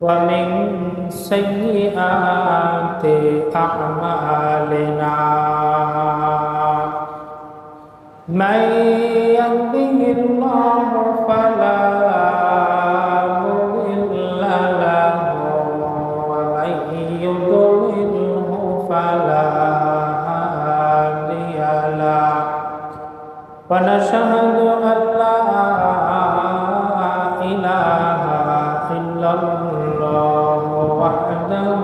ومن سيئات أعمالنا من يهده الله فلا مضل له ومن يضلله فلا هادي له ونشهد أن لا إله إلا الله وحده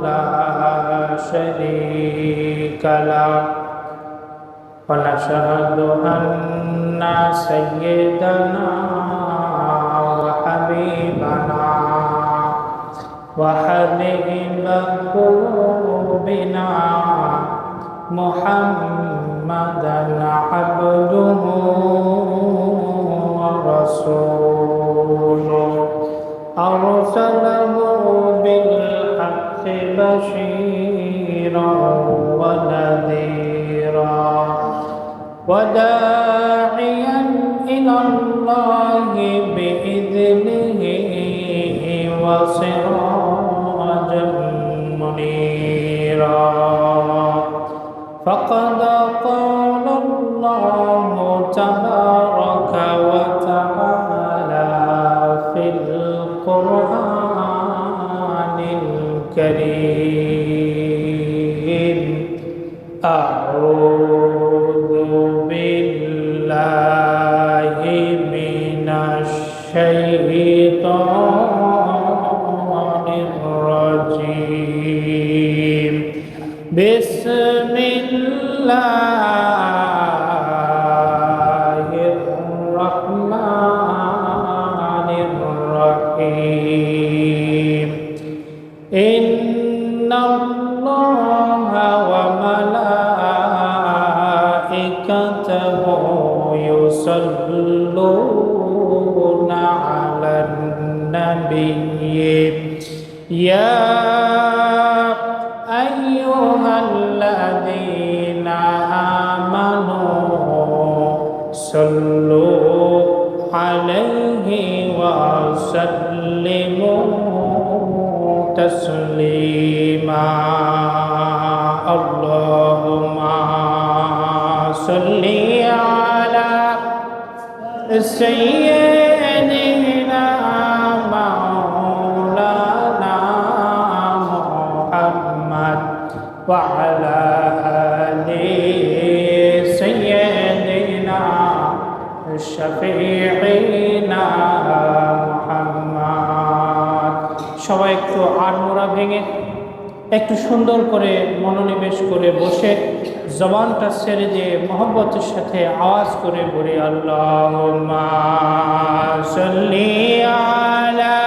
لا شريك له ونشهد أن سيدنا وحبيبنا وحبيب قلوبنا محمدا عبده ورسوله أرسله بالحق بشيرا ونذيرا وداعيا إلى الله بإذنه وسراجا منيرا فقد قال الله تبارك وتعالى في القرآن الكريم أعوذ بالله من الشيطان الرجيم بسم الله الرحمن الرحيم إن الله وملائكته يصلون على النبي يا أيها الذين آمنوا صلوا عليه وسلموا تسليما اللهم صل على سيدنا مولانا محمد وعلى آل سيدنا شفيعنا محمد সবাই একটু আড়মোড়া ভেঙে একটু সুন্দর করে মনোনিবেশ করে বসে জবানটা ছেড়ে দিয়ে মহব্বতের সাথে আওয়াজ করে বলি আল্লাহুম্মা সাল্লি আলা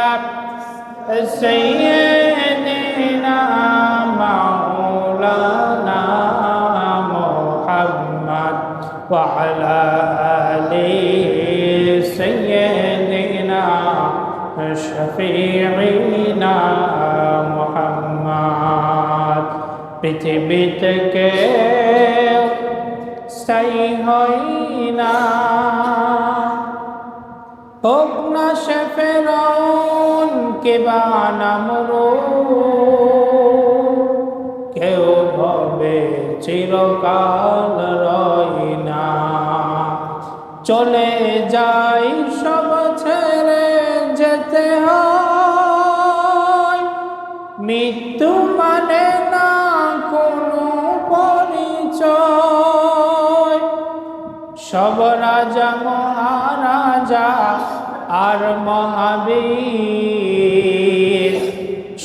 সাইয়্যিদিনা মাওলানা মুহাম্মদ ওয়া আলা আলি সাইয়্যিদিনা শফিঈনা মুহাম্মদ পৃথিবীতে কেউ স্থায়ী হয় না হোক না সে ফেরাউন কিবা নমরুদ কেউ হবে চিরকাল রয় না চলে যাই সব ছেড়ে যেতে হয় মৃত্যু মানে না কোনো পরিচয় সব রাজা মহারাজা আর মহাবীর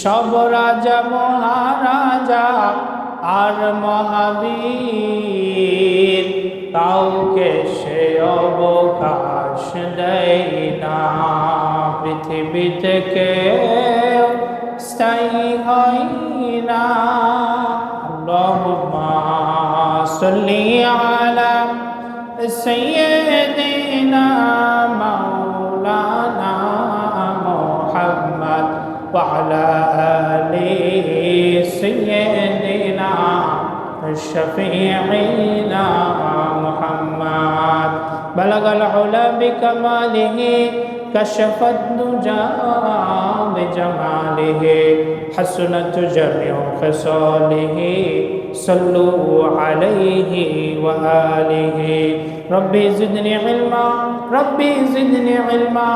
সব রাজা মহারাজা আর মহাবীর কাউকে সে অবকাশ দেয় না পৃথিবীতে কেউ স্থায়ী হয় না আল্লাহুম্মা সাল্লি আলা সাইয়্যিদিনা মাওলানা মুহাম্মদ ওয়া আলা আলি সাইয়্যিদিনা شفيعنا محمد بلغ العلا بكماله كشف الدجى بجماله حسنت جميع خصاله صلوا عليه وآله ربي زدني علما ربي زدني علما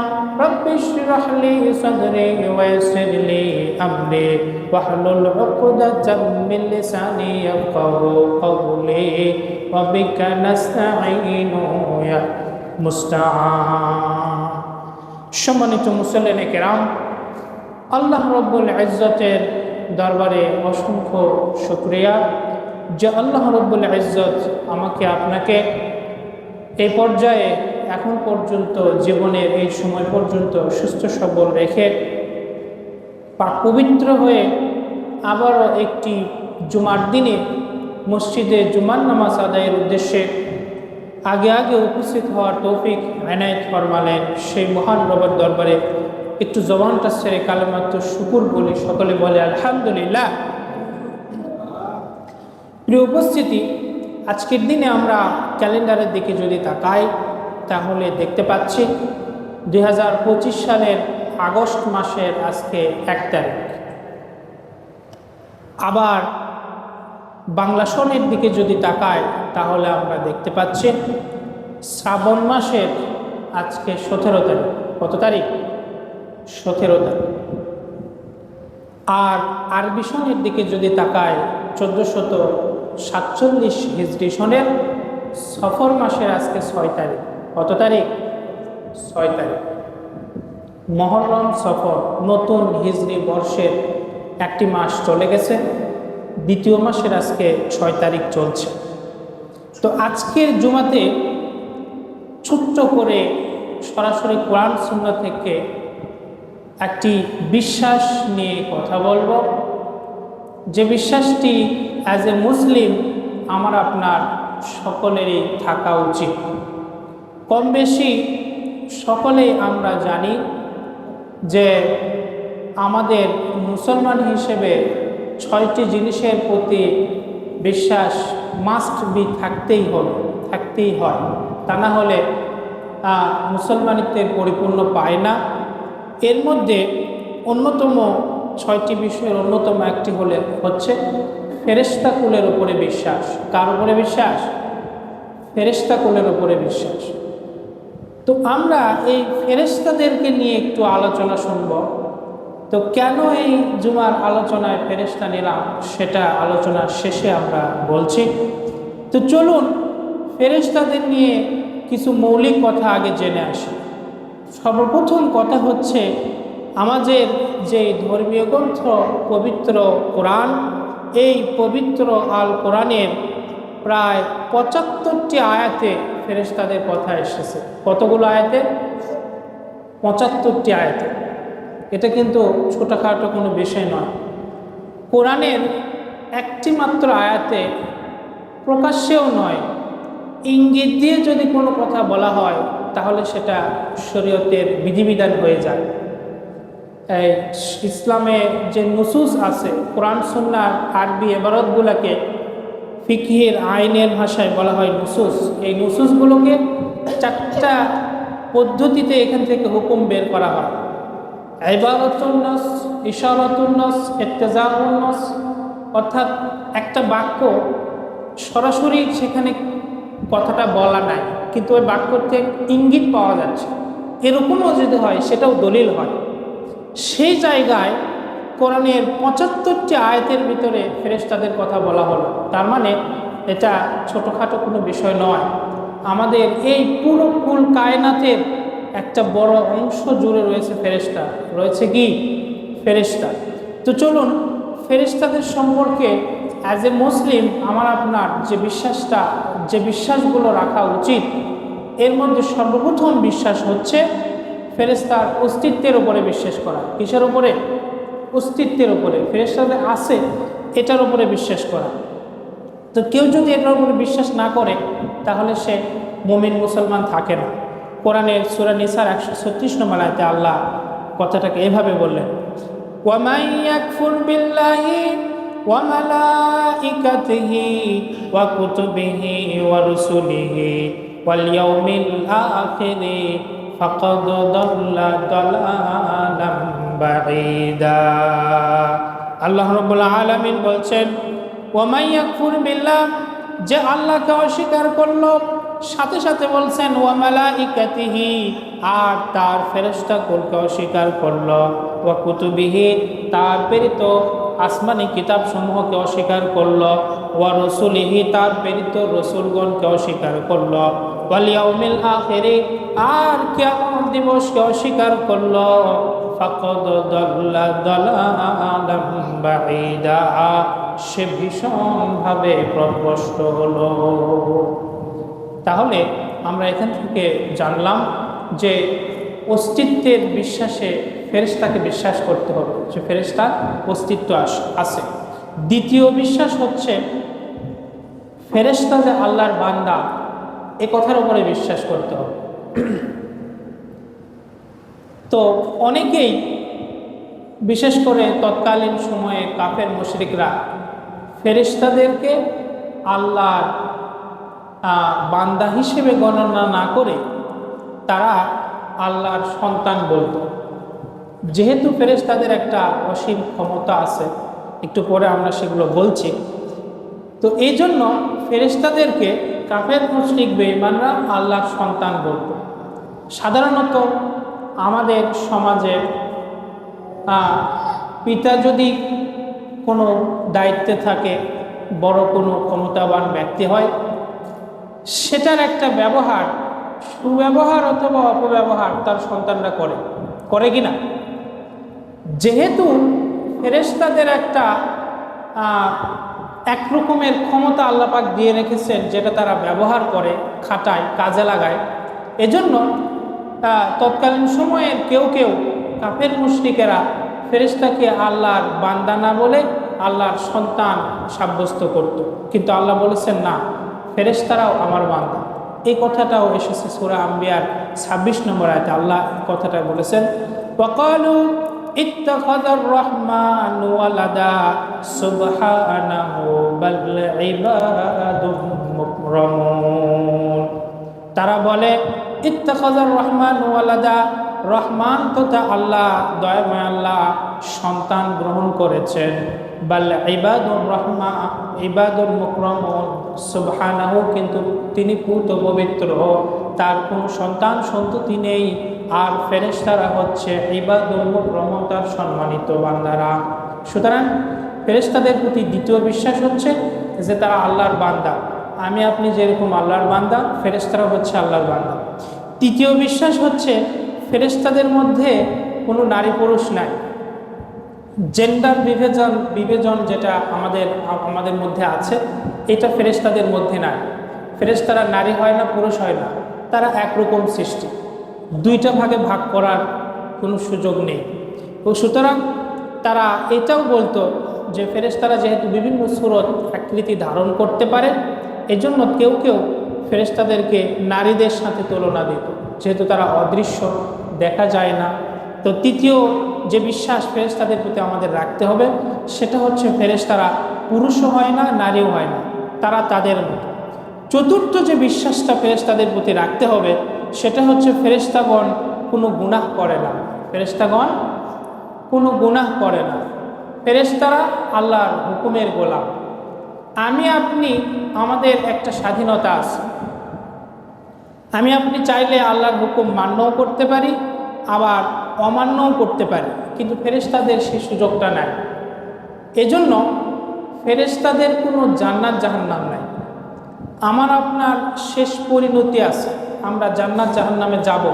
ربي اشرح لي صدري ويسر لي أمري واحلل عقدة من لساني يفقهوا قولي وبك نستعين يا মুস্তাআন। সম্মানিত মুসল্লিনে কেরাম, আল্লাহ রব্বুল ইজ্জতের দরবারে অসংখ্য শুকরিয়া যে আল্লাহ রব্বুল ইজ্জত আমাকে আপনাকে এই পর্যায়ে এখন পর্যন্ত জীবনের এই সময় পর্যন্ত সুস্থ সবল রেখে পাক পবিত্র হয়ে আবারও একটি জুমার দিনে মসজিদে জুমার নামাজ আদায়ের উদ্দেশ্যে আগে আগে উপস্থিত হওয়ার তৌফিক এনায়েত ফরমালেন। সেই মহান রবের দরবারে একটু জবানটা ছেড়ে কালেমাত্র শুকুর বলি, সকলে বলে আলহামদুলিল্লাহ। প্রিয় উপস্থিতি, আজকের দিনে আমরা ক্যালেন্ডারের দিকে যদি তাকাই তাহলে দেখতে পাচ্ছি 2025 সালের আগস্ট মাসের আজকে 1 তারিখ। আবার বাংলা সনের দিকে যদি তাকায় তাহলে আমরা দেখতে পাচ্ছি শ্রাবণ মাসের আজকে 17 তারিখ। কত তারিখ? 17 তারিখ। আর আরবি সনের দিকে যদি তাকায় 1447 হিজরি সনের সফর মাসের আজকে 6 তারিখ। কত তারিখ? 6 তারিখ। মহররম সফর নতুন হিজরি বর্ষের একটি মাস চলে গেছে, দ্বিতীয় মাসের আজকে 6 তারিখ চলছে। তো আজকের জুমাতে ছোট্ট করে সরাসরি কোরআন সুন্নাহ থেকে একটি বিশ্বাস নিয়ে কথা বলবো, যে বিশ্বাসটি অ্যাজ এ মুসলিম আমার আপনার সকলেরই থাকা উচিত। কম বেশি সকলেই আমরা জানি যে আমাদের মুসলমান হিসেবে 6টি জিনিসের প্রতি বিশ্বাস মাস্ট বি থাকতেই হয়। তা না হলে মুসলমানিত্বের পরিপূর্ণ পায় না। এর মধ্যে অন্যতম 6টি বিষয়ের অন্যতম একটি হচ্ছে ফেরেশতা কুলের উপরে বিশ্বাস। কার উপরে বিশ্বাস? ফেরেশতা কুলের উপরে বিশ্বাস। তো আমরা এই ফেরেশতাদেরকে নিয়ে একটু আলোচনা শুনব। তো কেন এই জুমার আলোচনায় ফেরেশতা নিলাম সেটা আলোচনার শেষে আমরা বলছি। তো চলুন ফেরেশতাদের নিয়ে কিছু মৌলিক কথা আগে জেনে আসি। সর্বপ্রথম কথা হচ্ছে আমাদের যে ধর্মীয় গ্রন্থ পবিত্র কোরআন, এই পবিত্র আল কোরআনের প্রায় 75টি আয়াতে ফেরেশতাদের কথা এসেছে। কতগুলো আয়াতে? 75টি আয়াতে। এটা কিন্তু ছোটোখাটো কোনো বিষয় নয়। কোরআনের একটি মাত্র আয়াতে প্রকাশ্যেও নয়, ইঙ্গিত দিয়ে যদি কোনো কথা বলা হয় তাহলে সেটা শরীয়তের বিধিবিধান হয়ে যায়। এই ইসলামে যে নুসুস আছে, কোরআন সুন্নাহর আরবি ইবারতগুলোকে ফিকহের আইনের ভাষায় বলা হয় নুসুস। এই নুসুসগুলোকে 4টা পদ্ধতিতে এখান থেকে হুকুম বের করা হয়। ইবারাতুন নাস, ইশারাতুন নাস, ইক্তিজাউন নাস। অর্থাৎ একটা বাক্য সরাসরি সেখানে কথাটা বলা নাই, কিন্তু ওই বাক্যতে ইঙ্গিত পাওয়া যাচ্ছে, এরকমও যদি হয় সেটাও দলিল হয়। সেই জায়গায় কোরআনের 75টি আয়াতের ভিতরে ফেরেশতাদের কথা বলা হলো। তার মানে এটা ছোটোখাটো কোনো বিষয় নয়। আমাদের এই পুরো কুল কায়নাতের একটা বড় অংশ জুড়ে রয়েছে ফেরেশতা, রয়েছে কি? ফেরেশতা। তো চলুন ফেরেশতাদের সম্পর্কে অ্যাজ এ মুসলিম আমার আপনার যে বিশ্বাসগুলো রাখা উচিত, এর মধ্যে সর্বপ্রথম বিশ্বাস হচ্ছে ফেরেশতার অস্তিত্বের উপরে বিশ্বাস করা। কিসের উপরে? অস্তিত্বের উপরে। ফেরেশতাদের আছে এটার উপরে বিশ্বাস করা। তো কেউ যদি এটার উপরে বিশ্বাস না করে তাহলে সে মুমিন মুসলমান থাকে না। কোরআনের সূরা নিসার 136 নম্বর আয়াতে আল্লাহ কথাটাকে এভাবে বললেন, ওয়ামান ইয়াকফুর বিল্লাহি ওয়া মালাইকাতিহি ওয়া কুতুবিহি ওয়া রুসুলিহি ওয়াল ইয়াউমিল আখিরি ফাকাদ দাল্লা দালালাম বাঈদা। আল্লাহ রাব্বুল আলামিন বলছেন, ওয়া মান ইয়াকফুর বিল্লাহ, যে আল্লাহকে অস্বীকার করলো, সাথে সাথে বলছেন ওয়া মালাইকাতিহি, আর তার ফেরেশতাকুলকে অস্বীকার করলো, ওয়া কুতুবিহি, তার প্রেরিত আসমানি কিতাব সমূহকে অস্বীকার করলো, ওয়া রসুলিহি, তার প্রেরিত রসুলগণকে অস্বীকার করলো, ওয়াল ইয়াউমিল আখিরি, আর কিয়ামত দিবসকে অস্বীকার করলো, ফাকাদ দাল্লা দালালাম বাঈদা, সে ভীষণভাবে পথভ্রষ্ট হলো। তাহলে আমরা এখান থেকে জানলাম যে অস্তিত্বের বিশ্বাসে ফেরেশতাকে বিশ্বাস করতে হবে, যে ফেরেশতার অস্তিত্ব আছে। দ্বিতীয় বিশ্বাস হচ্ছে ফেরেশতা যে আল্লাহর বান্দা, এ কথার উপরে বিশ্বাস করতে হবে। তো অনেকেই, বিশেষ করে তৎকালীন সময়ে কাফের মুশরিকরা ফেরেশতাদেরকে আল্লাহর বান্দা হিসেবে গণনা না করে তারা আল্লাহর সন্তান বলতো। যেহেতু ফেরেশতাদের একটা অসীম ক্ষমতা আছে, একটু পরে আমরা সেগুলো বলছি, তো এই জন্য ফেরেশতাদেরকে কাফের মুশরিক বেঈমানরা আল্লাহর সন্তান বলত। সাধারণত আমাদের সমাজে পিতা যদি কোনো দায়িত্বে থাকে, বড় কোনো ক্ষমতাবান ব্যক্তি হয়, সেটার একটা ব্যবহার, সুব্যবহার অথবা অপব্যবহার তার সন্তানরা করে কি না? যেহেতু ফেরেশতাদের একটা এক রকমের ক্ষমতা আল্লাহ পাক দিয়ে রেখেছেন, যেটা তারা ব্যবহার করে, খাটায়, কাজে লাগায়, এজন্য তৎকালীন সময়ের কেউ কেউ কাফের মুশরিকেরা ফেরেশতাকে আল্লাহর বান্দা না বলে আল্লাহর সন্তান সাব্যস্ত করত। কিন্তু আল্লাহ বলেছেন না, ফেরেশতারাও আমার বান্দা। এই কথাটাও এসেছে সূরা আম্বিয়ার 26 নম্বর আয়াতে। আল্লাহ কথাটা বলেছেন, ওয়াকালু ইত্তাখাযার রহমানু ওয়ালাদা সুবহানাহু বাল ইবাদুম মুকরামুন। তারা বলে ইত্তাখাযার রহমানু ওয়ালাদা, রহমান তথা আল্লাহ, দয়াময় আল্লাহ সন্তান গ্রহণ করেছেন। বাল ইবাদুর মুকরামুন, সুবহানাহু, কিন্তু তিনি পূত পবিত্র, তার কোনো সন্তান সন্ততি নেই। আর ফেরেশতারা হচ্ছে ইবাদুল মুকরামুন, তার সম্মানিত বান্দারা। সুতরাং ফেরেশতাদের প্রতি দ্বিতীয় বিশ্বাস হচ্ছে যে তারা আল্লাহর বান্দা। আমি আপনি যেরকম আল্লাহর বান্দা, ফেরেশতারা হচ্ছে আল্লাহর বান্দা। তৃতীয় বিশ্বাস হচ্ছে ফেরেশতাদের মধ্যে কোনো নারী পুরুষ নাই। জেন্ডার বিভাজন যেটা আমাদের মধ্যে আছে, এটা ফেরেশতাদের মধ্যে নাই। ফেরেশতারা নারী হয় না, পুরুষ হয় না, তারা একরকম সৃষ্টি, দুইটা ভাগে ভাগ করার কোনো সুযোগ নেই। ও সুতরাং তারা এটাও বলতো যে ফেরেশতারা যেহেতু বিভিন্ন সূরত আকৃতি ধারণ করতে পারে, এজন্য কেউ কেউ ফেরেশতাদেরকে নারীদের সাথে তুলনা দিত, যেহেতু তারা অদৃশ্য, দেখা যায় না। তো তৃতীয় যে বিশ্বাস ফেরেশতাদের প্রতি আমাদের রাখতে হবে, সেটা হচ্ছে ফেরেশতারা পুরুষও হয় না, নারীও হয় না, তারা তাদের মতো। চতুর্থ যে বিশ্বাসটা ফেরেশতাদের প্রতি রাখতে হবে, সেটা হচ্ছে ফেরেশতাগণ কোনো গুনাহ করে না। ফেরেশতাগণ কোনো গুনাহ করে না। ফেরেশতারা আল্লাহর হুকুমের গোলাম। আমি আপনি, আমাদের একটা স্বাধীনতা আছে। আমি আপনি চাইলে আল্লাহর হুকুম মান্যও করতে পারি, আবার অমান্যও করতে পারি, কিন্তু ফেরেশতাদের সেই সুযোগটা নাই। এজন্য ফেরেশতাদের কোনো জান্নাত জাহান্নাম নাই। আমার আপনার শেষ পরিণতি আছে, আমরা জান্নাত জাহান্নামে যাব,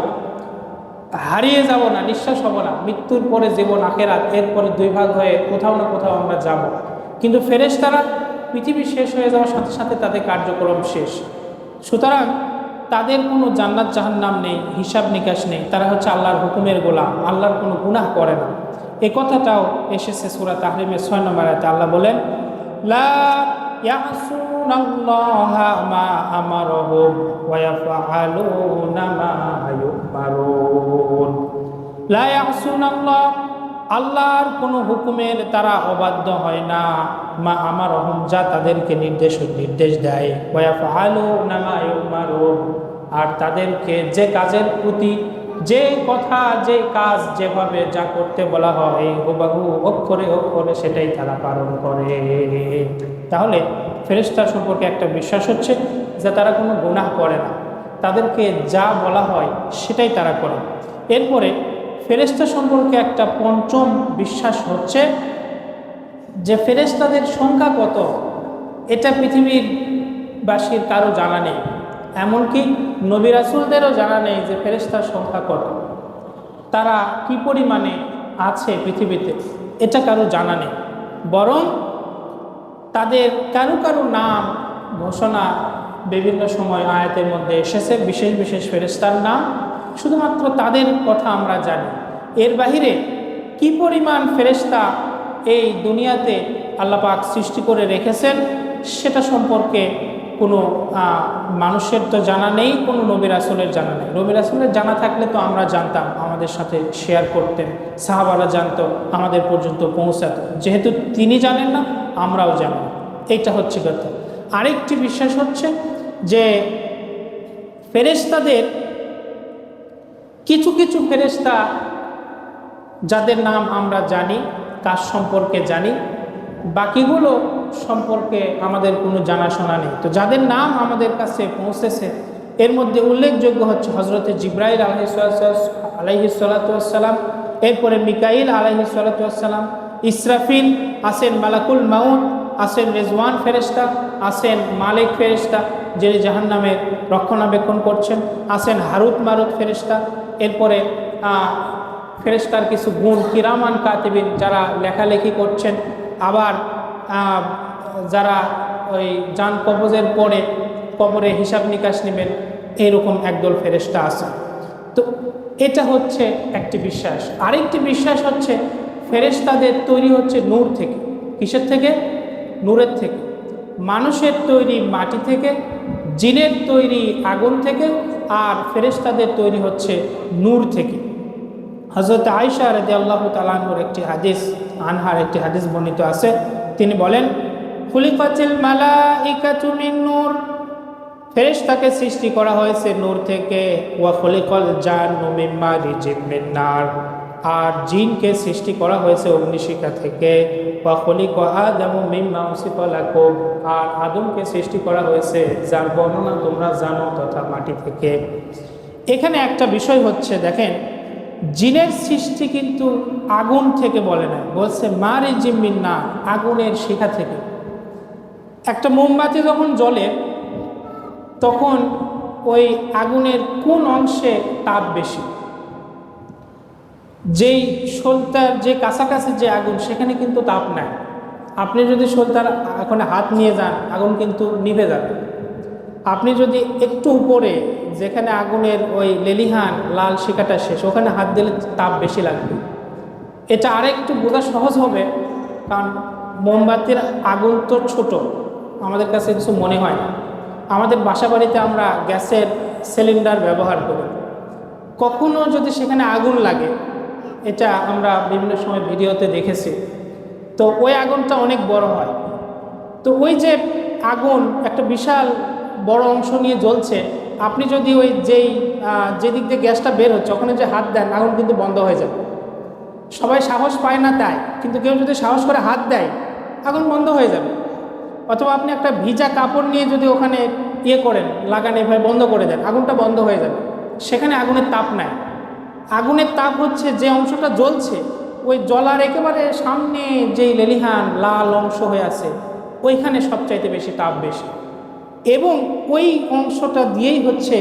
হারিয়ে যাব না, নিঃশ্বাস হব না। মৃত্যুর পরে জীবন আখেরাত, এরপরে দুই ভাগ হয়ে কোথাও না কোথাও আমরা যাব। কিন্তু ফেরেশতারা পৃথিবী শেষ হয়ে যাওয়ার সাথে সাথে তাদের কার্যক্রম শেষ। সুতরাং তাদের কোনো জান্নাত জাহান্নাম নেই, হিসাব নিকাশ নেই। তারা হচ্ছে আল্লাহর হুকুমের গোলাম, আল্লাহর কোনো গুনাহ করে না। এই কথাটাও এসেছে সূরা তাহরিমের 6 নম্বর আয়াতে। আল্লাহ বলেন, লা ইয়াসুনাল্লাহা মা আমারহুম ওয়া ইয়াফআলুনা মা ইউমারুন। লা ইয়াসুনাল্লাহ, আল্লাহর কোনো হুকুমের তারা অবাধ্য হয় না, মা আমারহুম, যা তাদেরকে নির্দেশ দেয়, ওয়া ইয়াফআলুনা মা ইউমারুন, আর তাদেরকে যে কাজের প্রতি যে কথা, যে কাজ, যেভাবে যা করতে বলা হয় হুবাহু অক্ষরে অক্ষরে সেটাই তারা পালন করে। তাহলে ফেরেশতা সম্পর্কে একটা বিশ্বাস হচ্ছে যে তারা কোনো গুনাহ করে না, তাদেরকে যা বলা হয় সেটাই তারা করে। এরপরে ফেরেশতা সম্পর্কে একটা পঞ্চম বিশ্বাস হচ্ছে যে ফেরেশতাদের সংখ্যা কত এটা পৃথিবীর বাসীর কারো জানা নেই, এমনকি নবী রাসূলদেরও জানা নেই যে ফেরেশতার সংখ্যা কত, তারা কি পরিমাণে আছে পৃথিবীতে এটা কারো জানা নেই। বরং তাদের কারো কারো নাম ঘোষণা বিভিন্ন সময় আয়াতের মধ্যে এসেছে, বিশেষ বিশেষ ফেরেশতার নাম, শুধুমাত্র তাদের কথা আমরা জানি। এর বাহিরে কি পরিমাণ ফেরেশতা এই দুনিয়াতে আল্লাহ পাক সৃষ্টি করে রেখেছেন সেটা সম্পর্কে কোনো মানুষের তো জানা নেই, কোনো নবী রাসূলের জানা নেই। নবী রাসূলের জানা থাকলে তো আমরা জানতাম, আমাদের সাথে শেয়ার করতেন, সাহাবারা জানতো, আমাদের পর্যন্ত পৌঁছাতো। যেহেতু তিনি জানেন না, আমরাও জানি না, এইটা হচ্ছে কথা। আরেকটি বিশ্বাস হচ্ছে যে ফেরেশতাদের কিছু কিছু ফেরেশতা যাদের নাম আমরা জানি, কাজ সম্পর্কে জানি, বাকিগুলো সম্পর্কে আমাদের কোনো জানাশোনা নেই। তো যাদের নাম আমাদের কাছে পৌঁছেছে এর মধ্যে উল্লেখযোগ্য হচ্ছে হজরতে জিব্রাইল আলাইহিসসালাম, এরপরে মিকাইল আলাইহিসসালাম, ইসরাফিল আছেন, মালাকুল মাউত আছেন, রেজওয়ান ফেরেশতা আছেন, মালিক ফেরেশতা যিনি জাহান্নামের রক্ষণাবেক্ষণ করছেন আছেন, হারুত মারুত ফেরেশতা, এরপরে ফেরেশতার কিছু গুণ কিরামান কাতিবিন যারা লেখালেখি করছেন, আবার যারা ওই জান কবজের পরে কবরে হিসাব নিকাশ নেবেন, এইরকম একদল ফেরেশতা আছে। তো এটা হচ্ছে একটি বিশ্বাস। আরেকটি বিশ্বাস হচ্ছে ফেরেশতাদের তৈরি হচ্ছে নূর থেকে। কিসের থেকে? নূরের থেকে। মানুষের তৈরি মাটি থেকে, জিনের তৈরি আগুন থেকে, আর ফেরেশতাদের তৈরি হচ্ছে নূর থেকে। হযরত আয়েশা রাদিয়াল্লাহু তাআলা আনহার একটি হাদিস বর্ণিত আছে, তিনি বলেন, খুলিকাতিল মালাইকাতু মিন নূর, ফেরেশতাকে সৃষ্টি করা হয়েছে নূর থেকে, ওয়া খুলিকাল জান্নু মিন মারিজিম মিন নার, আর জিনকে সৃষ্টি করা হয়েছে অগ্নিশিখা থেকে, ওয়া খুলিকা আদামু মিম্মা উসিফা লাকুম, আর আদমকে সৃষ্টি করা হয়েছে যার বর্ণনা তোমরা জানো তথা মাটি থেকে। এখানে একটা বিষয় হচ্ছে, দেখেন, জিনের সৃষ্টি কিন্তু আগুন থেকে বলে না, বলছে মারিজিম মিন নার, আগুনের শিখা থেকে। একটা মোমবাতি যখন জ্বলে তখন ওই আগুনের কোন অংশে তাপ বেশি? যেই সলতার যে কাছাকাছি যে আগুন সেখানে কিন্তু তাপ নাই। আপনি যদি সলতার এখন হাত নিয়ে যান আগুন কিন্তু নিভে যাবে। আপনি যদি একটু উপরে যেখানে আগুনের ওই লেলিহান লাল শিখাটা শেষ, ওখানে হাত দিলে তাপ বেশি লাগবে। এটা আরেকটু বোঝা সহজ হবে, কারণ মোমবাতির আগুন তো ছোট, আমাদের কাছে কিছু মনে হয় না। আমাদের বাসা বাড়িতে আমরা গ্যাসের সিলিন্ডার ব্যবহার করি, কখনো যদি সেখানে আগুন লাগে, এটা আমরা বিভিন্ন সময় ভিডিওতে দেখেছি, তো ওই আগুনটা অনেক বড় হয়। তো ওই যে আগুন একটা বিশাল বড় অংশ নিয়ে জ্বলছে, আপনি যদি ওই যেদিক দিয়ে গ্যাসটা বের হচ্ছে ওখানে যে হাত দেন, আগুন কিন্তু বন্ধ হয়ে যাবে। সবাই সাহস পায় না তাই, কিন্তু কেউ যদি সাহস করে হাত দেয় আগুন বন্ধ হয়ে যাবে। অথবা আপনি একটা ভিজা কাপড় নিয়ে যদি ওখানে করেন, লাগান, এভাবে বন্ধ করে দেন, আগুনটা বন্ধ হয়ে যাবে। সেখানে আগুনের তাপ নাই। আগুনের তাপ হচ্ছে যে অংশটা জ্বলছে, ওই জ্বলার একেবারে সামনে যেই লেলিহান লাল অংশ হয়ে আছে ওইখানে সবচাইতে বেশি তাপ বেশি, এবং ওই অংশটা দিয়েই হচ্ছে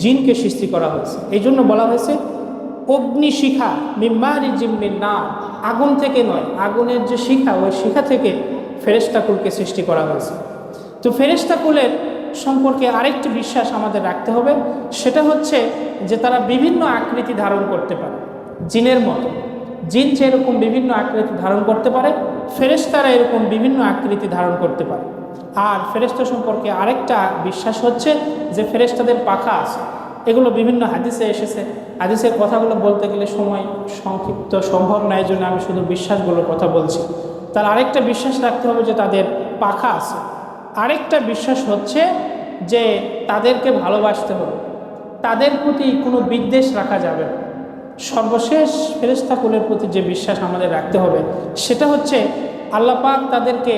জিনকে সৃষ্টি করা হয়েছে। এই জন্য বলা হয়েছে অগ্নিশিখা মিন মারিজিম মিন নার, আগুন থেকে নয়, আগুনের যে শিখা ওই শিখা থেকে ফেরেশতাকুলকে সৃষ্টি করা হয়েছে। তো ফেরেশতাকুলের সম্পর্কে আরেকটি বিশ্বাস আমাদের রাখতে হবে, সেটা হচ্ছে যে তারা বিভিন্ন আকৃতি ধারণ করতে পারে জিনের মতো। জিন যেরকম বিভিন্ন আকৃতি ধারণ করতে পারে, ফেরেশতারা এরকম বিভিন্ন আকৃতি ধারণ করতে পারে। আর ফেরেশতা সম্পর্কে আরেকটা বিশ্বাস হচ্ছে যে ফেরেশতাদের পাখা আছে। এগুলো বিভিন্ন হাদিসে এসেছে, হাদিসের কথাগুলো বলতে গেলে সময় সংক্ষিপ্ত সম্ভব নয়, এই জন্য আমি শুধু বিশ্বাসগুলোর কথা বলছি। তার আরেকটা বিশ্বাস রাখতে হবে যে তাদের পাখা আছে। আরেকটা বিশ্বাস হচ্ছে যে তাদেরকে ভালোবাসতে হবে। তাদের প্রতি কোনো বিদ্বেষ রাখা যাবে না। সর্বশেষ ফেরেশতাকুলের প্রতি যে বিশ্বাস আমাদের রাখতে হবে সেটা হচ্ছে আল্লাহ পাক তাদেরকে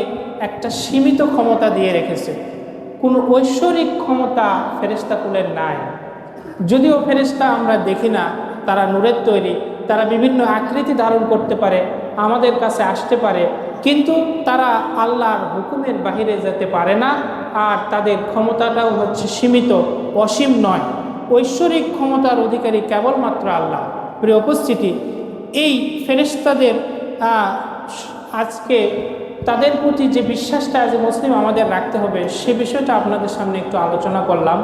একটা সীমিত ক্ষমতা দিয়ে রেখেছে। কোনো ঐশ্বরিক ক্ষমতা ফেরেশতাকুলের নাই। যদিও ফেরেশতা আমরা দেখি না, তারা নূরের তৈরি, তারা বিভিন্ন আকৃতি ধারণ করতে পারে, আমাদের কাছে আসতে পারে, কিন্তু তারা আল্লাহর হুকুমের বাহিরে যেতে পারে না। আর তাদের ক্ষমতাটাও হচ্ছে সীমিত, অসীম নয়। ঐশ্বরিক ক্ষমতার অধিকারী কেবলমাত্র আল্লাহ। প্রিয় উপস্থিতি, এই ফেরেশতাদের আজকে তাদের প্রতি যে বিশ্বাসটা আজ মুসলিম আমাদের রাখতে হবে সে বিষয়টা আপনাদের সামনে একটু আলোচনা করলাম।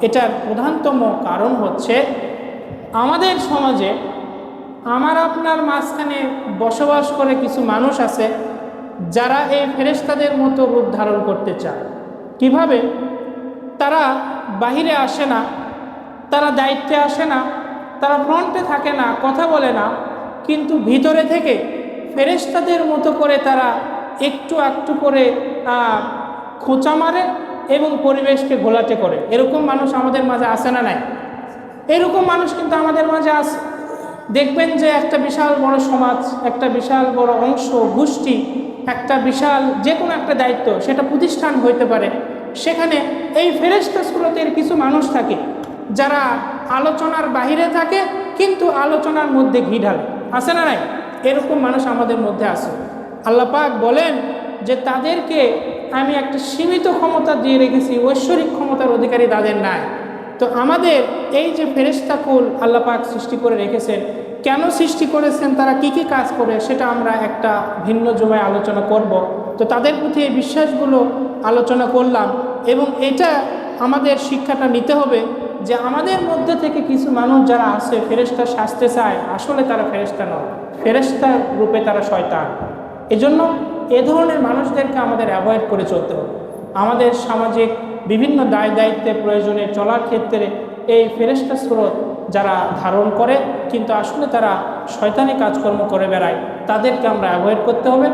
এটার প্রধানতম কারণ হচ্ছে আমাদের সমাজে আমার আপনার মাঝখানে বসবাস করে কিছু মানুষ আছে যারা এই ফেরেশতাদের মতো রূপ ধারণ করতে চায়। কিভাবে? তারা বাহিরে আসে না, তারা দায়িত্বে আসে না, তারা ফ্রন্টে থাকে না, কথা বলে না, কিন্তু ভিতরে থেকে ফেরেশতাদের মতো করে তারা একটু একটু করে খোঁচা মারে এবং পরিবেশকে ঘোলাটে করে। এরকম মানুষ আমাদের মাঝে আসে না নাই? এরকম মানুষ কিন্তু আমাদের মাঝে আসে। দেখবেন যে একটা বিশাল বড় সমাজ, একটা বিশাল বড় অংশ, গোষ্ঠী, একটা বিশাল যে কোনো একটা দায়িত্ব, সেটা প্রতিষ্ঠান হইতে পারে, সেখানে এই ফেরেশতা সুরতের কিছু মানুষ থাকে যারা আলোচনার বাহিরে থাকে কিন্তু আলোচনার মধ্যে ঘি ঢালে। আছে না নাই? এরকম মানুষ আমাদের মধ্যে আছে। আল্লাহ পাক বলেন যে তাদেরকে আমি একটা সীমিত ক্ষমতা দিয়ে রেখেছি, ঐশ্বরিক ক্ষমতার অধিকারী তাদের নাই। তো আমাদের এই যে ফেরেশতাকুল আল্লাহ পাক সৃষ্টি করে রেখেছেন, কেন সৃষ্টি করেছেন, তারা কি কি কাজ করে, সেটা আমরা একটা ভিন্ন জমায় আলোচনা করব। তো তাদের প্রতি এই বিশ্বাসগুলো আলোচনা করলাম এবং এটা আমাদের শিক্ষাটা নিতে হবে যে আমাদের মধ্যে থেকে কিছু মানুষ যারা আছে ফেরেশতা সাজতে চায়, আসলে তারা ফেরেশতা নয়, ফেরেশতা রূপে তারা শয়তান। এজন্য এ ধরনের মানুষদেরকে আমাদের অ্যাভয়েড করে চলতে হবে। আমাদের সামাজিক বিভিন্ন দায় দায়িত্বে প্রয়োজনে চলার ক্ষেত্রে এই ফেরেশতা স্রোত যারা ধারণ করে কিন্তু আসলে তারা শয়তানি কাজকর্ম করে বেড়ায়, তাদেরকে আমরা অ্যাভয়েড করতে হবে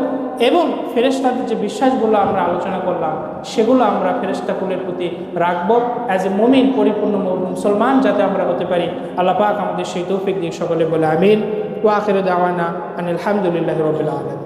এবং ফেরেশতাদের যে বিশ্বাসগুলো আমরা আলোচনা করলাম সেগুলো আমরা ফেরেশতাকুলের প্রতি রাখবো। অ্যাজ এ মুমিন, পরিপূর্ণ মুসলমান যাতে আমরা হতে পারি, আল্লাহ পাক আমাদের সেই তৌফিক দিয়ে সকলে বলে আমিন। ওয়া আখিরু দাওয়ানা আনিল হামদুলিল্লাহি রাব্বিল আলামিন।